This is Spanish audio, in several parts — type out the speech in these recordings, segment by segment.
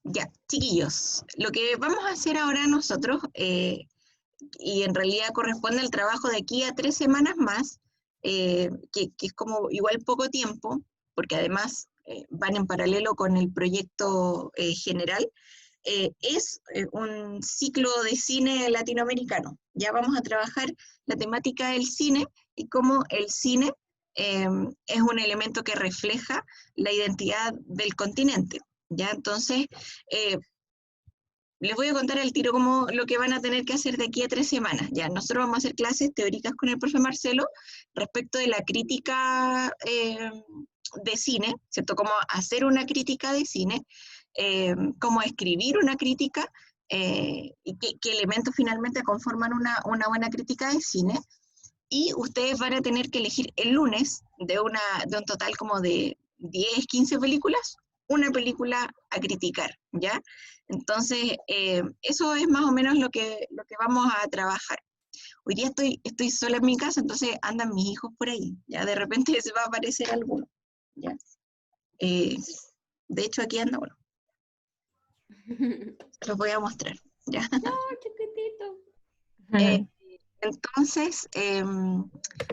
Ya, chiquillos, lo que vamos a hacer ahora nosotros, y en realidad corresponde al trabajo de aquí a 3 semanas más, que es como igual poco tiempo, porque además van en paralelo con el proyecto general, es un ciclo de cine latinoamericano. Ya vamos a trabajar la temática del cine y cómo el cine eh, es un elemento que refleja la identidad del continente. Ya, entonces, eh, les voy a contar al tiro como lo que van a tener que hacer de aquí a 3 semanas. Ya, nosotros vamos a hacer clases teóricas con el profe Marcelo respecto de la crítica de cine, ¿cierto? Cómo hacer una crítica de cine, cómo escribir una crítica y qué elementos finalmente conforman una buena crítica de cine. Y ustedes van a tener que elegir el lunes de un total como de 10 15 películas, una película a criticar, ¿ya? Entonces, eso es más o menos lo que vamos a trabajar. Hoy día estoy sola en mi casa, entonces andan mis hijos por ahí, ¿ya? De repente se va a aparecer alguno, ¿ya? Eh, de hecho, aquí anda, bueno, se los voy a mostrar, ¿ya? No, chiquitito. Eh, Entonces,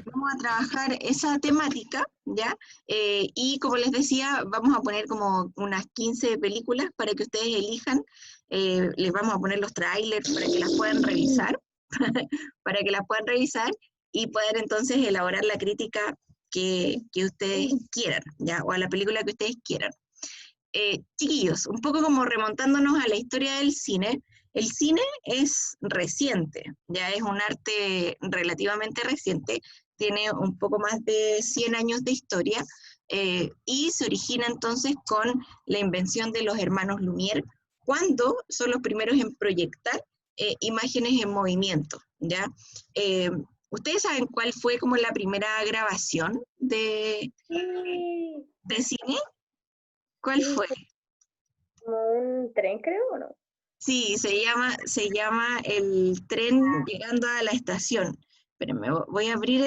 vamos a trabajar esa temática, ¿ya? Y como les decía, vamos a poner como unas 15 películas para que ustedes elijan. Les vamos a poner los trailers para que las puedan revisar, para que las puedan revisar y puedan entonces elaborar la crítica que ustedes quieran, ¿ya? O a la película que ustedes quieran. Chiquillos, un poco como remontándonos a la historia del cine, el cine es reciente, ya es un arte relativamente reciente, tiene un poco más de 100 años de historia y se origina entonces con la invención de los hermanos Lumière, cuando son los primeros en proyectar imágenes en movimiento, ¿ya? Eh, ¿Ustedes saben cuál fue como la primera grabación Sí, de cine? ¿Cuál sí, fue? como un tren, creo, ¿o no? Sí, se llama el tren llegando a la estación. Espérenme, voy a abrir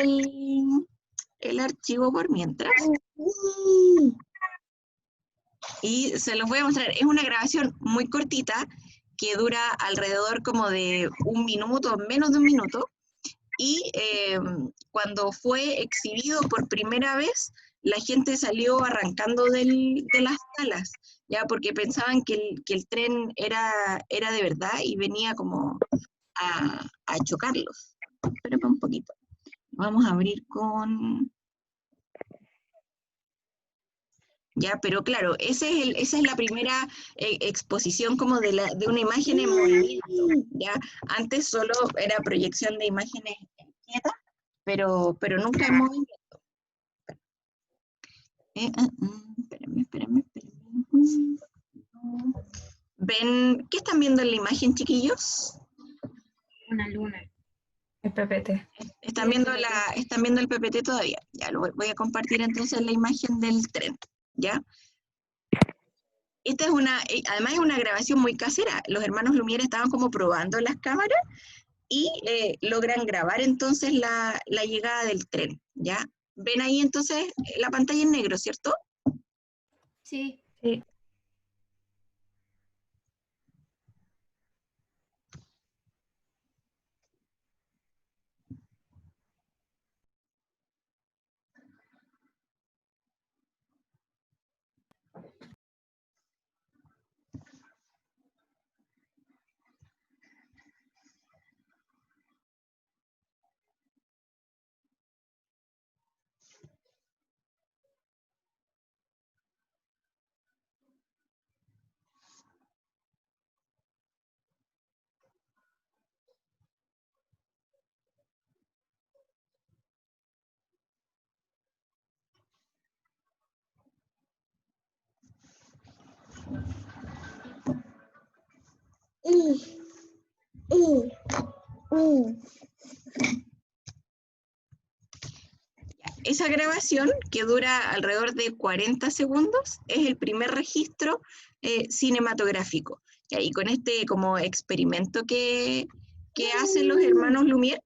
el archivo por mientras y se los voy a mostrar. Es una grabación muy cortita que dura alrededor como de un minuto, menos de un minuto, y cuando fue exhibido por primera vez, la gente salió arrancando de las salas, ya porque pensaban que el tren era de verdad y venía como a chocarlos. Espérame un poquito. Vamos a abrir con... Ya, pero claro, esa es la primera exposición como de una imagen en movimiento, ¿ya? Antes solo era proyección de imágenes quietas, pero nunca en movimiento. Espérenme. ¿Ven? ¿Qué están viendo en la imagen, chiquillos? Una luna. El PPT. ¿Están viendo el PPT todavía? Ya, lo voy a compartir entonces la imagen del tren, ¿ya? Esta además es una grabación muy casera. Los hermanos Lumière estaban como probando las cámaras y logran grabar entonces la llegada del tren, ¿ya? Ven ahí entonces la pantalla en negro, ¿cierto? Sí. Sí. Esa grabación, que dura alrededor de 40 segundos, es el primer registro cinematográfico. Y con este como experimento que hacen los hermanos Lumière,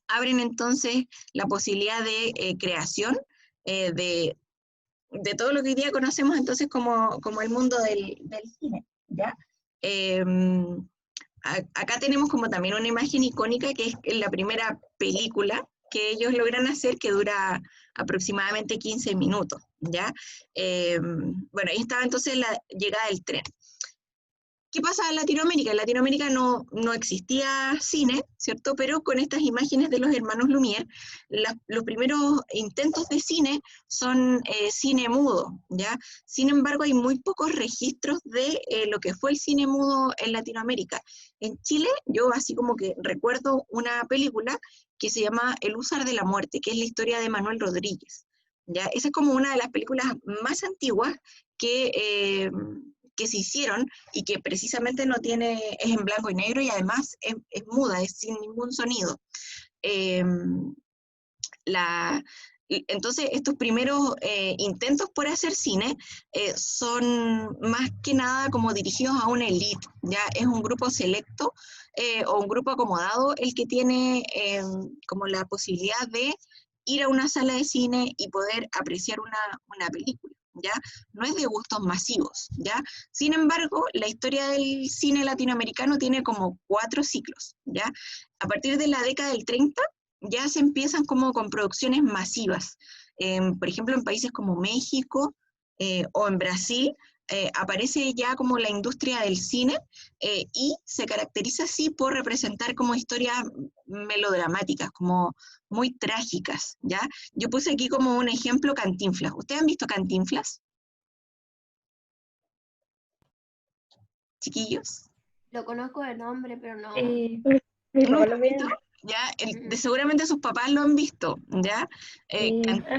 abren entonces la posibilidad de creación de de todo lo que hoy día conocemos entonces como el mundo del cine, ¿ya? Acá tenemos como también una imagen icónica que es la primera película que ellos logran hacer, que dura aproximadamente 15 minutos, ¿ya? Bueno, ahí estaba entonces la llegada del tren. ¿Qué pasa en Latinoamérica? En Latinoamérica no existía cine, ¿cierto? Pero con estas imágenes de los hermanos Lumière, los primeros intentos de cine son cine mudo, ¿ya? Sin embargo, hay muy pocos registros de lo que fue el cine mudo en Latinoamérica. En Chile, yo así como que recuerdo una película que se llama El Húsar de la Muerte, que es la historia de Manuel Rodríguez, ¿ya? Esa es como una de las películas más antiguas que se hicieron y que precisamente no tiene, es en blanco y negro y además es muda, es sin ningún sonido. Eh, entonces, estos primeros intentos por hacer cine son más que nada como dirigidos a una élite, ya es un grupo selecto o un grupo acomodado el que tiene como la posibilidad de ir a una sala de cine y poder apreciar una película, ¿ya? No es de gustos masivos, ¿ya? Sin embargo, la historia del cine latinoamericano tiene como 4 ciclos, ¿ya? A partir de la década del 30, ya se empiezan como con producciones masivas. Por ejemplo, en países como México o en Brasil, aparece ya como la industria del cine y se caracteriza así por representar como historias melodramáticas, como muy trágicas, ¿ya? Yo puse aquí como un ejemplo Cantinflas. ¿Ustedes han visto Cantinflas, chiquillos? Lo conozco de nombre, pero no. Mi papá ¿Nunca lo han ve. visto? ¿Ya? Seguramente sus papás lo han visto, ¿ya? Es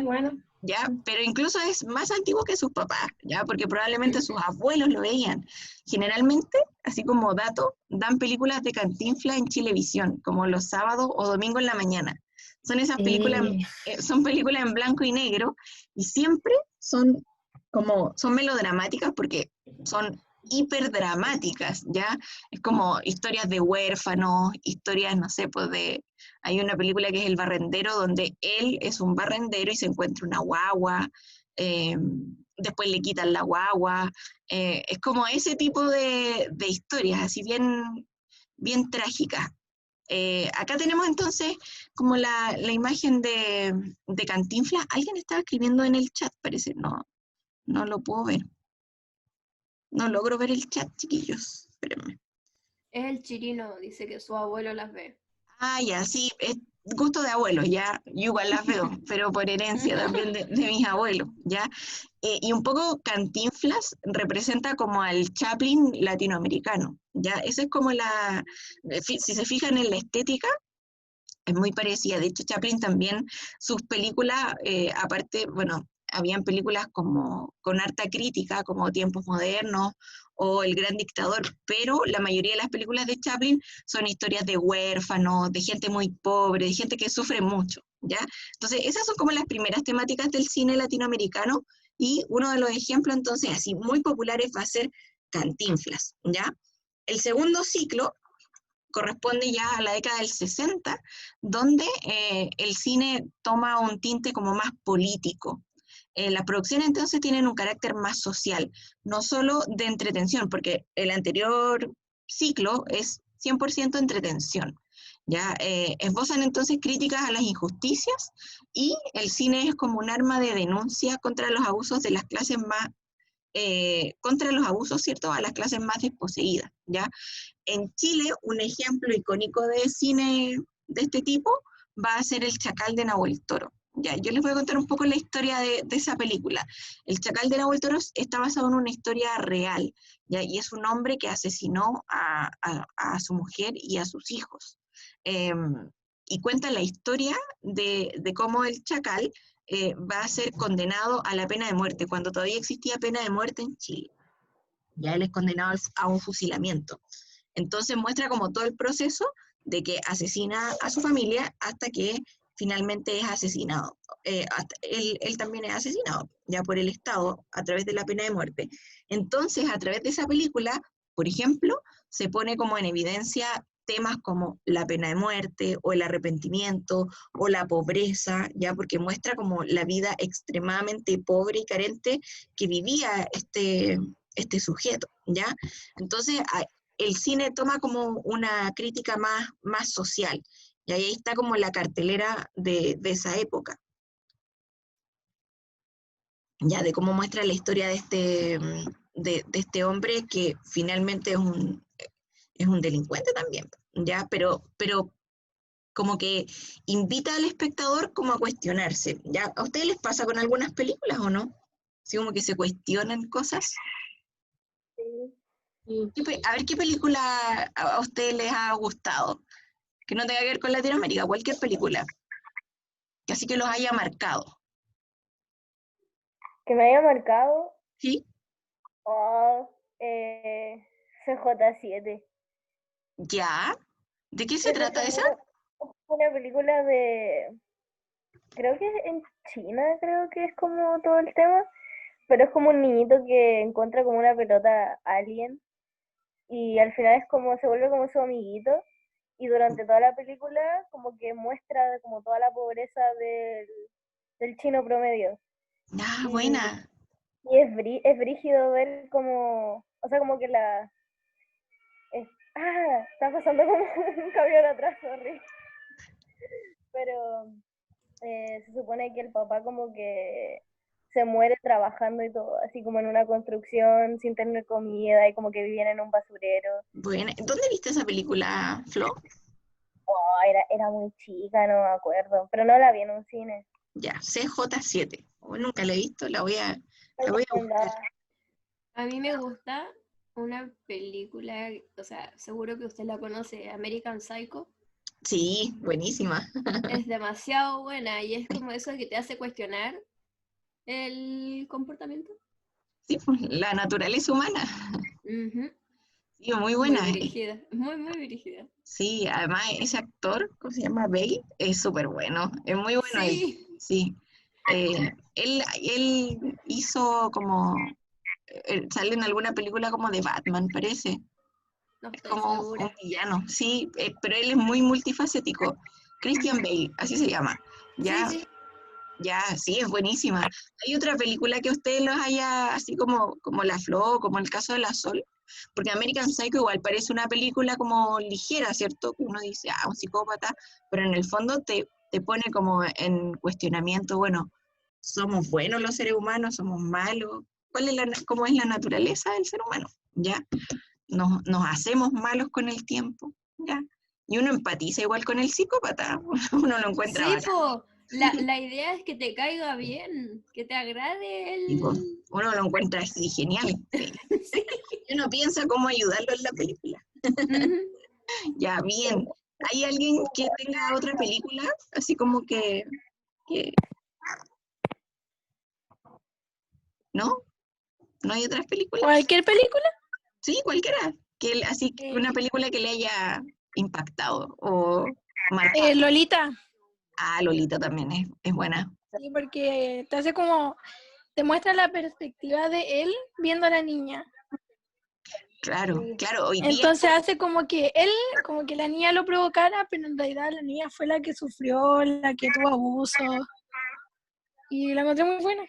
bueno. ¿Ya? Pero incluso es más antiguo que sus papás, ¿ya? Porque probablemente sus abuelos lo veían. Generalmente, así como dato, dan películas de Cantinflas en Chilevisión, como los sábados o domingos en la mañana. Son esas películas, Sí. son películas en blanco y negro, y siempre son melodramáticas porque son hiperdramáticas, ¿ya? Es como historias de huérfanos, historias, no sé, pues hay una película que es El Barrendero, donde él es un barrendero y se encuentra una guagua, eh, después le quitan la guagua, es como ese tipo de historias, así bien trágicas. Acá tenemos entonces como la imagen de Cantinflas. Alguien estaba escribiendo en el chat, parece, no lo puedo ver. No logro ver el chat, chiquillos. Espérenme. Es el Chirino, dice que su abuelo las ve. Ah, ya, sí, es gusto de abuelos, ya, yo igual las veo, pero por herencia también de mis abuelos, ya. Y un poco Cantinflas representa como al Chaplin latinoamericano, ya. Esa es como si se fijan en la estética, es muy parecida. De hecho, Chaplin también, sus películas, aparte, bueno, habían películas como con harta crítica, como Tiempos Modernos o El Gran Dictador, pero la mayoría de las películas de Chaplin son historias de huérfanos, de gente muy pobre, de gente que sufre mucho, ¿ya? Entonces, esas son como las primeras temáticas del cine latinoamericano y uno de los ejemplos, entonces, así muy populares va a ser Cantinflas, ¿ya? El segundo ciclo corresponde ya a la década del 60, donde el cine toma un tinte como más político. Las producciones entonces tienen un carácter más social, no solo de entretención, porque el anterior ciclo es 100% entretención. ¿Ya? Esbozan entonces críticas a las injusticias y el cine es como un arma de denuncia contra los abusos de las clases más, contra los abusos, ¿cierto?, a las clases más desposeídas, ¿ya? En Chile, un ejemplo icónico de cine de este tipo va a ser El Chacal de Nahuel Toro. Ya, yo les voy a contar un poco la historia de esa película. El Chacal de Nahuel Toro está basado en una historia real, ¿ya? Y es un hombre que asesinó a su mujer y a sus hijos. Eh, y cuenta la historia de cómo el Chacal va a ser condenado a la pena de muerte, cuando todavía existía pena de muerte en Chile. Ya él es condenado a un fusilamiento. Entonces muestra como todo el proceso de que asesina a su familia hasta que finalmente es asesinado. Él también es asesinado ya por el Estado a través de la pena de muerte. Entonces, a través de esa película, por ejemplo, se pone como en evidencia temas como la pena de muerte o el arrepentimiento o la pobreza, ya porque muestra como la vida extremadamente pobre y carente que vivía este sujeto, ¿ya? Entonces el cine toma como una crítica más social, y ahí está como la cartelera de esa época, ya de cómo muestra la historia de este hombre que finalmente es un delincuente también, ¿ya? Pero como que invita al espectador como a cuestionarse, ¿ya? ¿A ustedes les pasa con algunas películas o no? Así como que se cuestionan cosas. Sí. Sí. A ver, ¿qué película a ustedes les ha gustado? Que no tenga que ver con Latinoamérica, cualquier película, que así que los haya marcado, Que me haya marcado, ¿sí? oh, CJ7. ¿Ya? ¿De qué se Esa es trata esa? como una película creo que en China, creo que es como todo el tema, pero es como un niñito que encuentra como una pelota alien y al final es como, se vuelve como su amiguito y durante toda la película como que muestra como toda la pobreza del chino promedio. Ah, Y, buena. y es brígido ver como, o sea, como que está pasando como un camión atrás, sorry. Pero se supone que el papá como que se muere trabajando y todo, así como en una construcción sin tener comida y como que vivían en un basurero. Buena. ¿Dónde viste esa película, Flo? Oh, era muy chica, no me acuerdo, pero no la vi en un cine. Ya, CJ7. Oh, nunca la he visto, Me la voy a buscar. recomendaba. A mí me gusta una película, o sea, seguro que usted la conoce, American Psycho. Sí, buenísima. Es demasiado buena y es como eso que te hace cuestionar el comportamiento. Sí, pues, la naturaleza humana. Ujú. Sí, muy Muy buena. dirigida, muy dirigida. Sí, además ese actor, ¿cómo se llama? Bale, es súper bueno, es muy bueno él, Sí, sí. Él hizo como, sale en alguna película como de Batman, parece. no Es estoy como un segura. villano, sí, pero él es muy multifacético. Christian Ujú. Bale, así se llama. Sí, Ya, sí. ya, sí, es buenísima. ¿Hay otra película que usted los haya, así como La Flo, como el caso de la Sol? Porque American Psycho igual parece una película como ligera, ¿cierto? Que uno dice, un psicópata, pero en el fondo te pone como en cuestionamiento, bueno, ¿somos buenos los seres humanos? ¿Somos malos? ¿Cómo es la naturaleza del ser humano? ¿Ya? Nos hacemos malos con el tiempo, ¿ya? Y uno empatiza igual con el psicópata, uno lo encuentra Sí, bacán. po. La idea es que te caiga bien, que te agrade Tipo, el... uno lo encuentra así genial, sí. Sí. Y uno piensa cómo ayudarlo en la película. Ujú. Ya, bien. ¿Hay alguien que tenga otra película? Así como que ¿no? ¿No hay otras películas? ¿Cualquier película? Sí, cualquiera. Así que una Eh, película que le haya impactado o marcado. Lolita, Ah, Lolita también es buena. sí, porque te hace como, te muestra la perspectiva de él viendo a la niña. Claro, Sí. claro, hoy día, Entonces hace como que él, como que la niña lo provocara, pero en realidad la niña fue la que sufrió, la que tuvo abuso. Y la encontré muy buena.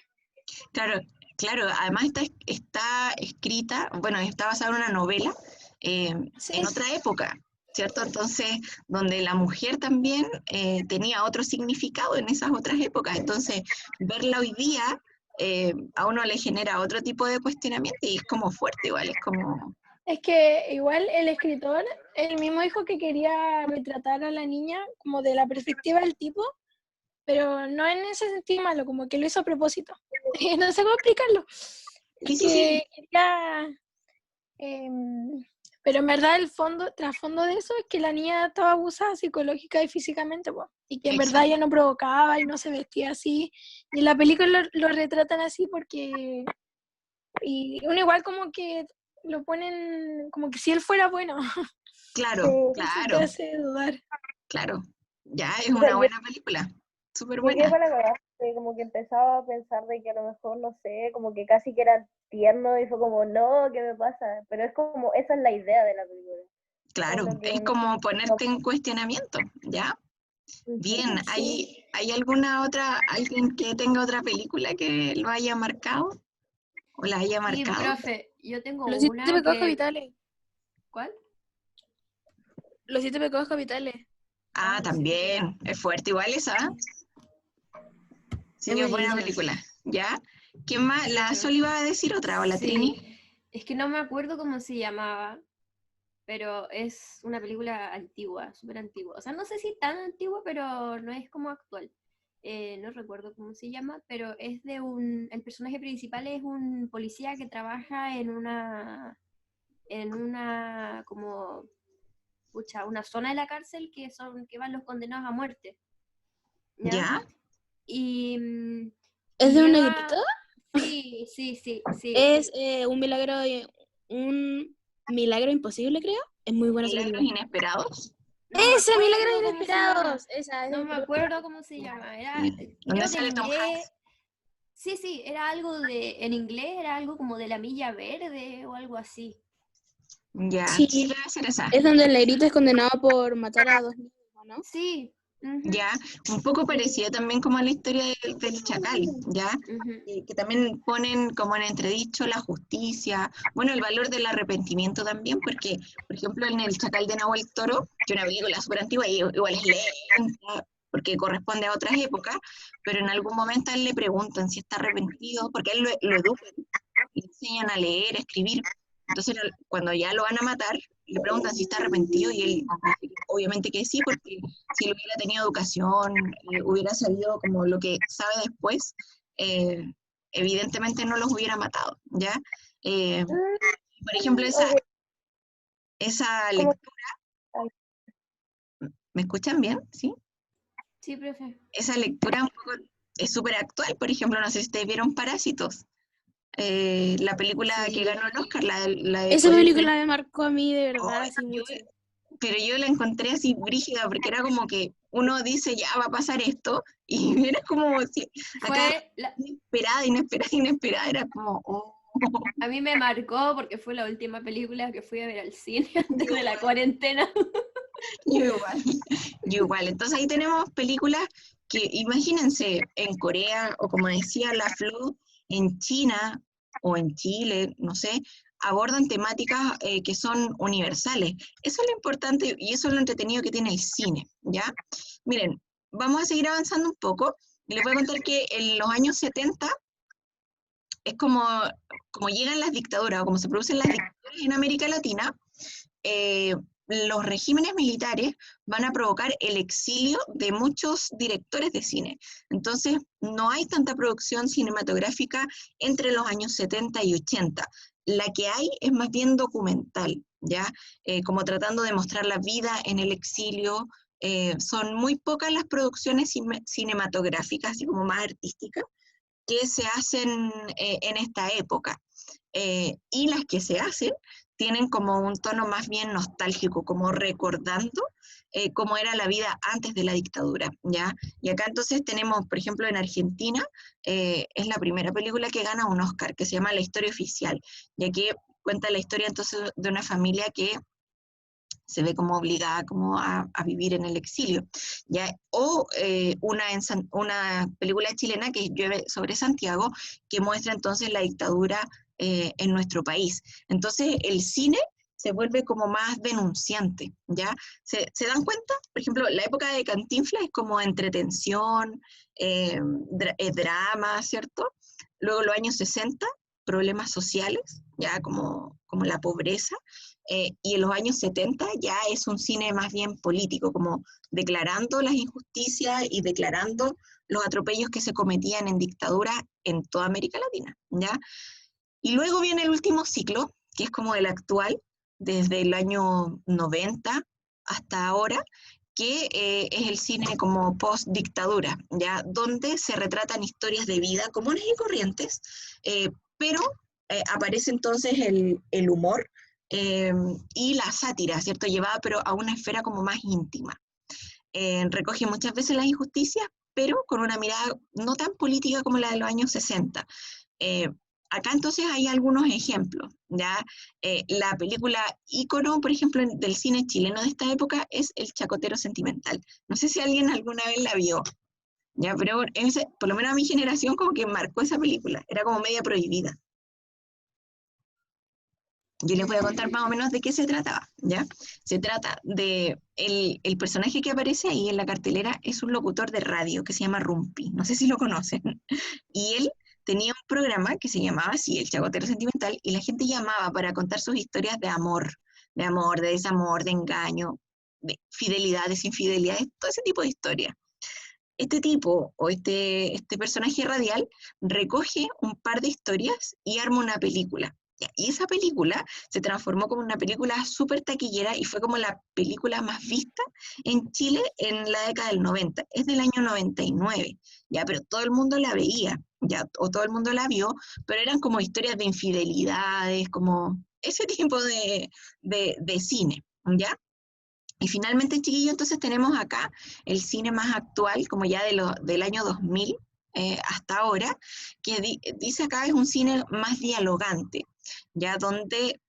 claro, claro, además está escrita, bueno, está basada en una novela en Sí, otra época, ¿cierto? Entonces, donde la mujer también tenía otro significado en esas otras épocas. Entonces, verla hoy día a uno le genera otro tipo de cuestionamiento y es como fuerte igual, es como, es que igual el escritor, él mismo dijo que quería retratar a la niña como de la perspectiva del tipo, pero no en ese sentido malo, como que lo hizo a propósito. No sé cómo explicarlo. Es sí, sí, sí, que quería, pero en verdad el trasfondo de eso es que la niña estaba abusada psicológica y físicamente, po, y que en verdad ella exacto, no provocaba y no se vestía así. Y en la película lo retratan así porque, y uno igual como que lo ponen como que si él fuera bueno, claro, Sí. eso te claro, hace dudar. claro, ya es O sea, una buena película, súper yo quedé buena. para la cagada, como que empezaba a pensar de que a lo mejor, no sé, como que casi que era tierno y fue como, no, ¿qué me pasa? Pero es como, esa es la idea de la película. claro, Como que es no. como ponerte en cuestionamiento, ¿ya? Bien, ¿hay alguna otra, alguien que tenga otra película que lo haya marcado o la haya Sí, marcado? profe, yo tengo Los 7 una pecados que... capitales. ¿Cuál? Los 7 pecados capitales. Ah, Ah, sí. también, es fuerte igual esa, ¿eh? Sí, Es es buena buenísima. película, ¿ya? ¿Quién más? ¿La Ujú. Sol iba a decir otra o la Trini? Sí, es que no me acuerdo cómo se llamaba, pero es una película antigua, súper antigua. O sea, no sé si tan antigua, pero no es como actual. No recuerdo cómo se llama, pero es de un... El personaje principal es un policía que trabaja en una, como, pucha, una zona de la cárcel que van los condenados a muerte, ¿ya? ¿Ya? Y, ¿Es y de un lleva... negrito? Sí, sí, sí, sí. Es un milagro imposible, creo. Es muy buena esa Milagros película. inesperados. No me ¡Ese, Milagros acuerdo cómo se llama. Inesperados! Esa es de No mi me película. acuerdo cómo se llama. Era, ¿Dónde creo que en sale Tom inglés. Hanks? Sí, sí, era algo de. En inglés era algo como de la milla verde o algo así. Ya, sí Sí, debe ser esa. es donde el negrito es condenado por matar a 2 niños, ¿no? Sí. Ujú, Ya, un poco parecida también como a la historia del Chacal, ¿ya? ujú. Que también ponen como en entredicho la justicia, bueno, el valor del arrepentimiento también, porque, por ejemplo, en el Chacal de Nahuel Toro, que es una película súper antigua y igual es lenta, porque corresponde a otras épocas, pero en algún momento a él le preguntan si está arrepentido, porque a él lo educan, le enseñan a leer, a escribir. Entonces, cuando ya lo van a matar, le preguntan si está arrepentido y él dice que obviamente que sí, porque si él hubiera tenido educación, hubiera sabido como lo que sabe después, eh, evidentemente no los hubiera matado, ¿ya? Eh, por ejemplo, Ok, esa como... lectura, ¿me escuchan bien? ¿Sí? Sí, profe. Esa lectura un poco es súper actual, por ejemplo, no sé si ustedes vieron Parásitos, la película que Sí. ganó el Oscar, la de Esa Corea. película me marcó a mí de Oh, verdad, así yo mucho. pero yo la encontré así brígida, porque era como que uno dice, ya va a pasar esto, y era como si acá Fue. inesperada, inesperada, inesperada, era como, oh, A mí me marcó porque fue la última película que fui a ver al cine antes yo de la igual, cuarentena. yo igual, yo igual. Entonces ahí tenemos películas que, imagínense, en Corea, o como decía la Flo, en China o en Chile, no sé, abordan temáticas que son universales. Eso es lo importante y eso es lo entretenido que tiene el cine, ¿ya? Miren, vamos a seguir avanzando un poco. Les voy a contar que en los años 70 es como llegan las dictaduras o como se producen las dictaduras en América Latina, los regímenes militares van a provocar el exilio de muchos directores de cine. Entonces, no hay tanta producción cinematográfica entre los años 70 y 80. La que hay es más bien documental, ¿ya? Como tratando de mostrar la vida en el exilio. Son muy pocas las producciones cinematográficas, así como más artísticas, que se hacen en esta época. Y las que se hacen tienen como un tono más bien nostálgico, como recordando cómo era la vida antes de la dictadura, ¿ya? Y acá entonces tenemos, por ejemplo, en Argentina, es la primera película que gana un Oscar, que se llama La historia oficial, ya que cuenta la historia entonces de una familia que se ve como obligada como a vivir en el exilio, ¿ya? O una película chilena que es Llueve sobre Santiago, que muestra entonces la dictadura en nuestro país. Entonces el cine se vuelve como más denunciante, ¿ya? ¿Se dan cuenta? Por ejemplo, la época de Cantinflas es como entretención, drama, ¿cierto? Luego los años 60, problemas sociales, ya como la pobreza, y en los años 70 ya es un cine más bien político, como declarando las injusticias y declarando los atropellos que se cometían en dictadura en toda América Latina, ¿ya? Y luego viene el último ciclo, que es como el actual, desde el año 90 hasta ahora, que es el cine como post-dictadura, ¿ya? Donde se retratan historias de vida comunes y corrientes, pero aparece entonces el humor eh, y la sátira, ¿cierto? Llevada pero a una esfera como más íntima. Recoge muchas veces las injusticias, pero con una mirada no tan política como la de los años 60. Eh, acá entonces hay algunos ejemplos, ¿ya? La película ícono, por ejemplo, del cine chileno de esta época es El Chacotero Sentimental. No sé si alguien alguna vez la vio, ¿ya? Pero por lo menos a mi generación como que marcó esa película, era como media prohibida. Yo les voy a contar más o menos de qué se trataba, ¿ya? Se trata de el personaje que aparece ahí en la cartelera es un locutor de radio que se llama Rumpi, no sé si lo conocen, y él tenía un programa que se llamaba así, El Chacotero Sentimental, y la gente llamaba para contar sus historias de amor, de desamor, de engaño, de fidelidades, infidelidades, todo ese tipo de historias. Este tipo, o este personaje radial, recoge un par de historias y arma una película. Ya, y esa película se transformó como una película súper taquillera y fue como la película más vista en Chile en la década del 90. Es del año 99, ya, pero todo el mundo la veía, ya, o todo el mundo la vio, pero eran como historias de infidelidades, como ese tipo de cine, ¿ya? Y finalmente, chiquillos, entonces tenemos acá el cine más actual, como ya del año 2000 hasta ahora, que dice acá es un cine más dialogante, ya donde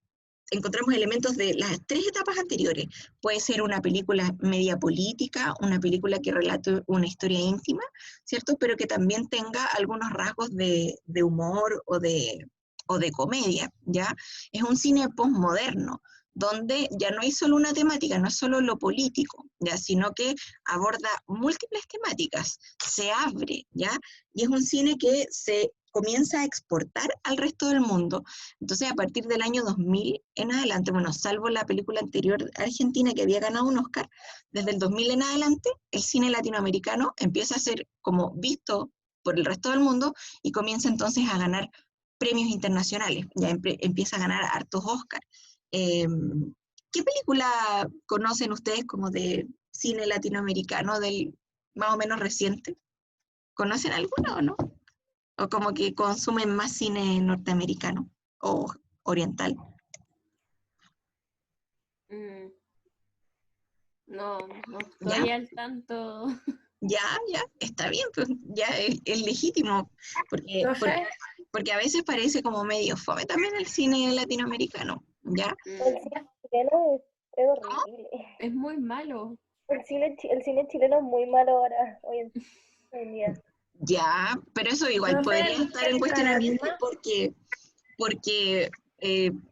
encontramos elementos de las tres etapas anteriores. Puede ser una película media política, una película que relate una historia íntima, ¿cierto? Pero que también tenga algunos rasgos de humor o de comedia, ¿ya? Es un cine postmoderno, donde ya no hay solo una temática, no es solo lo político, ¿ya? Sino que aborda múltiples temáticas, se abre, ¿ya? Y es un cine que se comienza a exportar al resto del mundo. Entonces, a partir del año 2000 en adelante, bueno, salvo la película anterior argentina que había ganado un Oscar, desde el 2000 en adelante, el cine latinoamericano empieza a ser como visto por el resto del mundo y comienza entonces a ganar premios internacionales, ya empieza a ganar hartos Oscars. ¿Qué película conocen ustedes como de cine latinoamericano del más o menos reciente? ¿Conocen alguna o no? ¿O como que consumen más cine norteamericano o oriental? Mm, no ¿Ya? estoy al tanto. Ya, está bien, pues ya es legítimo, Profe, porque a veces parece como medio fome también el cine latinoamericano, ¿ya? El Mm, cine chileno es horrible. es muy malo. El cine chileno es muy malo ahora, hoy en día. Ya, pero eso igual profe, podría estar en ¿qué cuestionamiento carabina? porque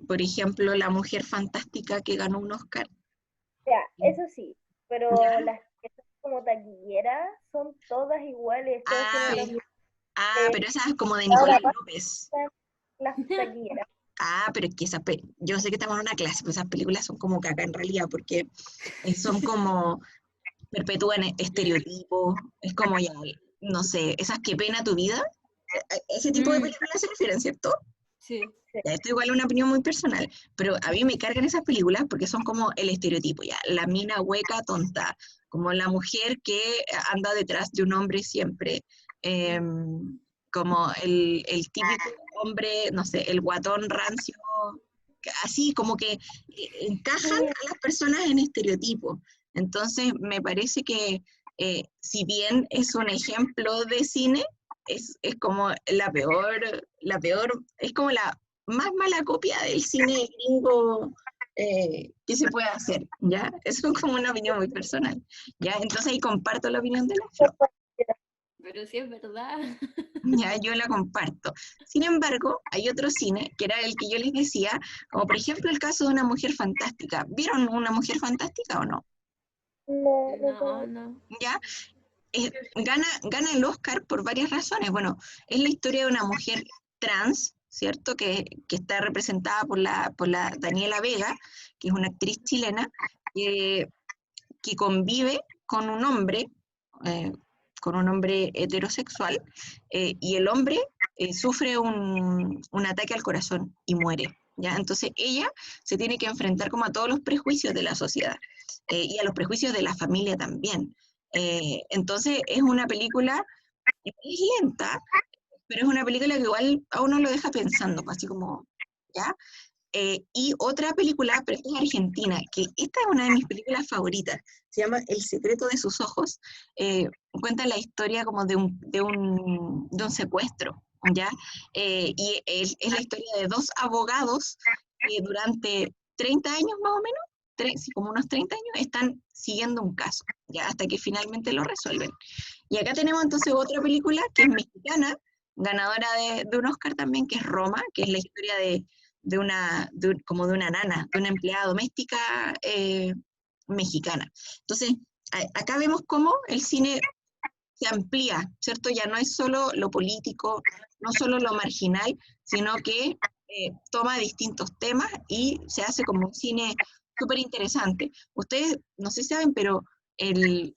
por ejemplo, la mujer fantástica que ganó un Oscar, O sea, eso sí, pero ¿ya? las que son como taquilleras son todas iguales, todas tienen los Sí. mismos. Pero esa es como de Ahora Nicolás López. pasan las taquilleras. Pero es que yo sé que estamos en una clase, pero esas películas son como caca en realidad, porque son como, perpetúan estereotipos, es como ya, no sé, esas que pena tu vida, ese tipo de Mm, películas se refieren, ¿cierto? sí. Ya, esto igual es una opinión muy personal, pero a mí me cargan esas películas porque son como el estereotipo, ya, la mina hueca tonta, como la mujer que anda detrás de un hombre siempre, como el típico hombre, no sé, el guatón rancio, así como que encajan a las personas en estereotipos. Entonces, me parece que si bien es un ejemplo de cine, es como la peor, es como la más mala copia del cine gringo que se puede hacer, ¿ya? Eso es como una opinión muy personal, ¿ya? Entonces ahí comparto la opinión de la Flo, Pero sí es verdad. ya, yo la comparto. Sin embargo, hay otro cine, que era el que yo les decía, como por ejemplo el caso de Una Mujer Fantástica. ¿Vieron Una Mujer Fantástica o no? No, no No, sé. no. ¿Ya? Gana el Oscar por varias razones. Bueno, es la historia de una mujer trans, ¿cierto? Que está representada por la Daniela Vega, que es una actriz chilena, que, que convive eh, con un hombre heterosexual, y el hombre sufre un ataque al corazón y muere. ¿Ya? Entonces ella se tiene que enfrentar como a todos los prejuicios de la sociedad y a los prejuicios de la familia también. Entonces es una película, es lenta, pero es una película que igual a uno lo deja pensando, así como, ¿ya? Y otra película, pero esta es argentina, que esta es una de mis películas favoritas, se llama El secreto de sus ojos, cuenta la historia como de un secuestro, ¿ya? Y es la historia de dos abogados que durante 30 años más o menos, sí, como unos 30 años, están siguiendo un caso, ¿ya? Hasta que finalmente lo resuelven. Y acá tenemos entonces otra película que es mexicana, ganadora de un Oscar también, que es Roma, que es la historia como de una nana, de una empleada doméstica mexicana. Entonces, acá vemos cómo el cine se amplía, ¿cierto? Ya no es solo lo político, no solo lo marginal, sino que toma distintos temas y se hace como un cine súper interesante. Ustedes, no sé si saben, pero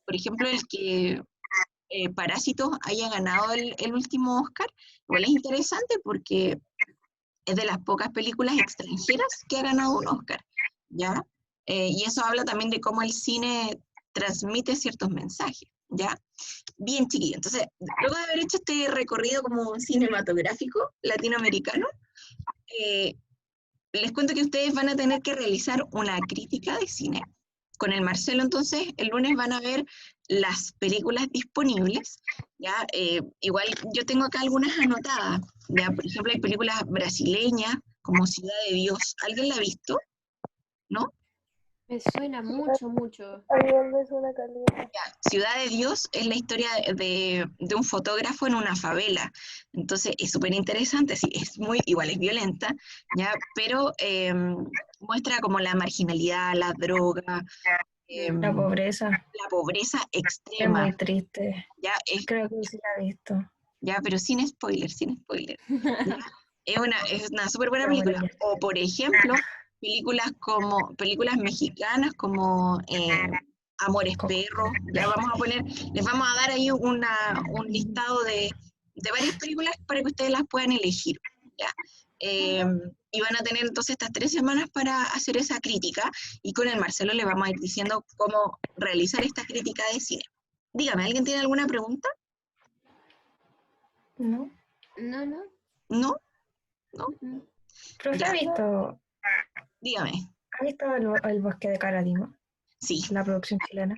por ejemplo, el que Parásitos haya ganado el último Oscar, igual es interesante porque es de las pocas películas extranjeras que ha ganado un Oscar, ¿ya? Y eso habla también de cómo el cine transmite ciertos mensajes, ¿ya? Bien, chiquillo. Entonces, luego de haber hecho este recorrido como cinematográfico latinoamericano, eh, les cuento que ustedes van a tener que realizar una crítica de cine. Con el Marcelo, entonces, el lunes van a ver las películas disponibles, ¿ya? Igual yo tengo acá algunas anotadas, ¿ya? Por ejemplo, hay películas brasileñas, como Ciudad de Dios. ¿Alguien la ha visto? ¿No? Me suena mucho, mucho. Igual me suena caliente. Ciudad de Dios es la historia de un fotógrafo en una favela. Entonces es súper interesante, sí, es muy, igual es violenta, ¿ya? Pero muestra como la marginalidad, la droga, La pobreza la pobreza es extrema, muy triste. ¿ya? Creo que sí la he visto. Ya, pero sin spoiler, sin spoiler. ¿Ya? Es una súper buena Pero película. bueno, O, por ejemplo, películas mexicanas como Amores Coco. Perros. Ya les vamos a dar ahí un listado de varias películas para que ustedes las puedan elegir. ¿Ya? Y van a tener entonces estas 3 semanas para hacer esa crítica, y con el Marcelo le vamos a ir diciendo cómo realizar esta crítica de cine. Dígame, ¿alguien tiene alguna pregunta? ¿No? No, no. ¿No? ¿No? Profe, Ya, dígame. ¿ha visto el bosque de Caradima? Sí, La producción chilena.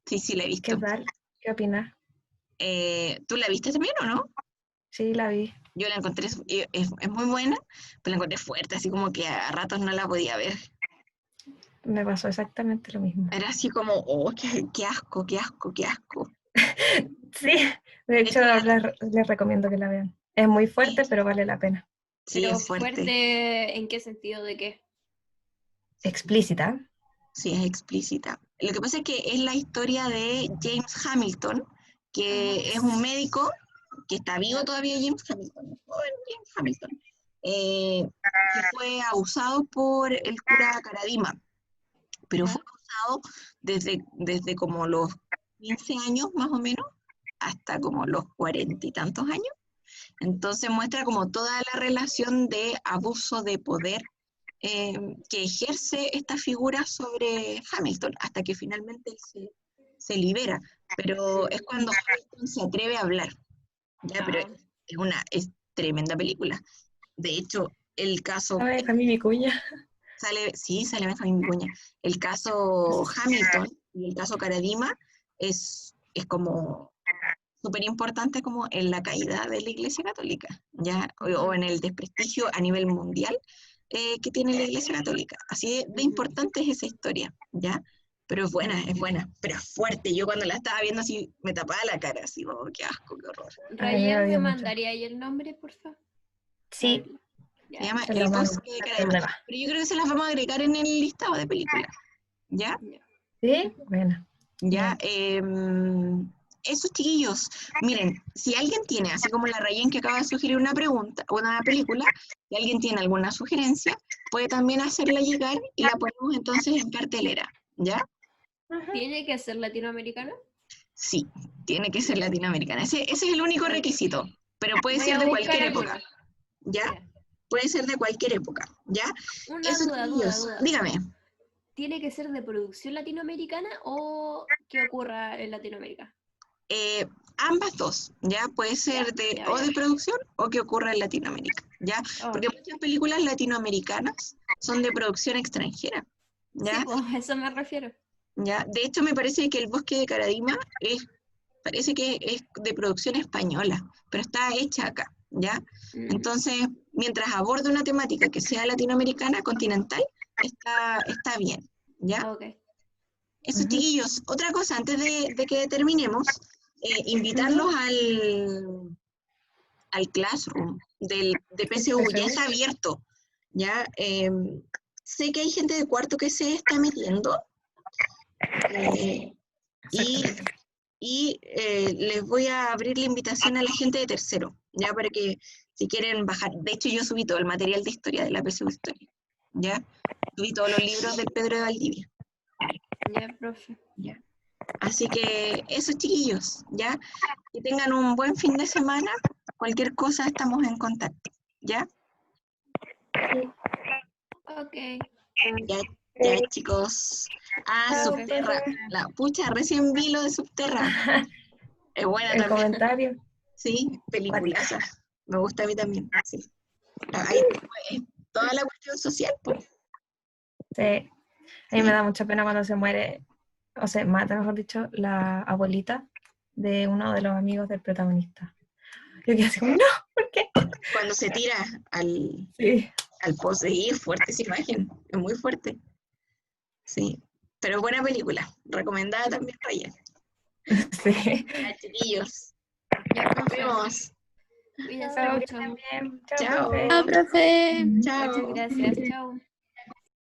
sí, la he ¿Qué visto. tal? ¿Qué opinas? ¿Tú la viste también o no? Sí, la vi. Yo la encontré, es muy buena, pero la encontré fuerte, así como que a ratos no la podía ver. Me pasó exactamente lo mismo. Era así como, oh, qué asco, qué asco, qué asco. Sí, de hecho les recomiendo que la vean. Es muy fuerte, pero vale la pena. Sí, Pero es fuerte. fuerte, ¿en qué sentido? ¿De qué? Explícita. Sí, es explícita. Lo que pasa es que es la historia de James Hamilton, que es un médico que está vivo todavía, James Hamilton, joven James Hamilton, que fue abusado por el cura Caradima, pero fue abusado desde como los 15 años más o menos hasta como los 40 y tantos años. Entonces muestra como toda la relación de abuso de poder que ejerce esta figura sobre Hamilton, hasta que finalmente él se libera. Pero es cuando Hamilton se atreve a hablar, ¿ya? Pero es tremenda película. De hecho, el caso ¿Sabe Benjamín Vicuña? sale Benjamín Vicuña. El caso Hamilton y el caso Caradima es como súper importante como en la caída de la Iglesia Católica, ¿ya? O en el desprestigio a nivel mundial que tiene la Iglesia Católica. Así de importante es esa historia, ¿ya? Pero es buena, pero es fuerte. Yo cuando la estaba viendo así me tapaba la cara, así, oh, qué asco, qué horror. Ryan, ¿me dio mucho. mandaría ahí el nombre, por favor? Sí, Se llama se El lo mando. Bosque de Caradima. Pero yo creo que se las vamos a agregar en el listado de películas, ¿ya? ¿Sí? Bueno. Ya, esos chiquillos, miren, si alguien tiene, así como la Rayen que acaba de sugerir una pregunta, una película, si alguien tiene alguna sugerencia, puede también hacerla llegar y la ponemos entonces en cartelera, ¿ya? ¿Tiene que ser latinoamericano? Sí, tiene que ser latinoamericana. Ese es el único requisito, pero puede Voy ser a de buscar cualquier alguna. época, ¿ya? Ya. Puede ser de cualquier época, ¿ya? Una Esos duda, chiquillos, dígame. ¿Tiene que ser de producción latinoamericana o que ocurra en Latinoamérica? Ambas dos, ¿ya? Puede ser Ya. de producción o que ocurra en Latinoamérica, ¿ya? Porque Ok. muchas películas latinoamericanas son de producción extranjera, ¿ya? Sí, pues a eso me refiero. ¿Ya? De hecho, me parece que El Bosque de Caradima parece que es de producción española, pero está hecha acá, ¿ya? Mm, Entonces, mientras aborde una temática que sea latinoamericana, continental, está bien, ¿ya? ok. Eso, Ujú. chiquillos. Otra cosa, antes de que terminemos, invitarlos al Classroom de PSU, ya está abierto, ¿ya? Sé que hay gente de cuarto que se está metiendo, y, Exactamente. les voy a abrir la invitación a la gente de tercero, ya, para que si quieren bajar. De hecho, yo subí todo el material de historia de la PSU Historia, ya. Subí todos los libros del Pedro de Valdivia, Ya, profe. ya. Así que eso, chiquillos, ya. Que tengan un buen fin de semana. Cualquier cosa estamos en contacto, ¿ya? Ok. Ya, ya, chicos. Chao, Subterra. profe. La pucha, recién vi lo de Subterra. Es buena El también. comentario. Sí, peliculaza. Me gusta a mí también, sí. Ahí es toda la cuestión social, pues. Sí. A mí me da mucha pena cuando se muere, o se mata, mejor dicho, la abuelita de uno de los amigos del protagonista. Yo quedé así como, no, ¿por qué? Cuando se tira al Sí, pozo, y es fuerte esa imagen, es muy fuerte. Sí, pero buena película, recomendada también, Ryan. sí. Ya, chiquillos, Ya, nos profe. vemos. Cuídense Chao, que mucho. estén bien. Chao, Chao. profe. Chao, profe. Muchas Chao. gracias. Chao.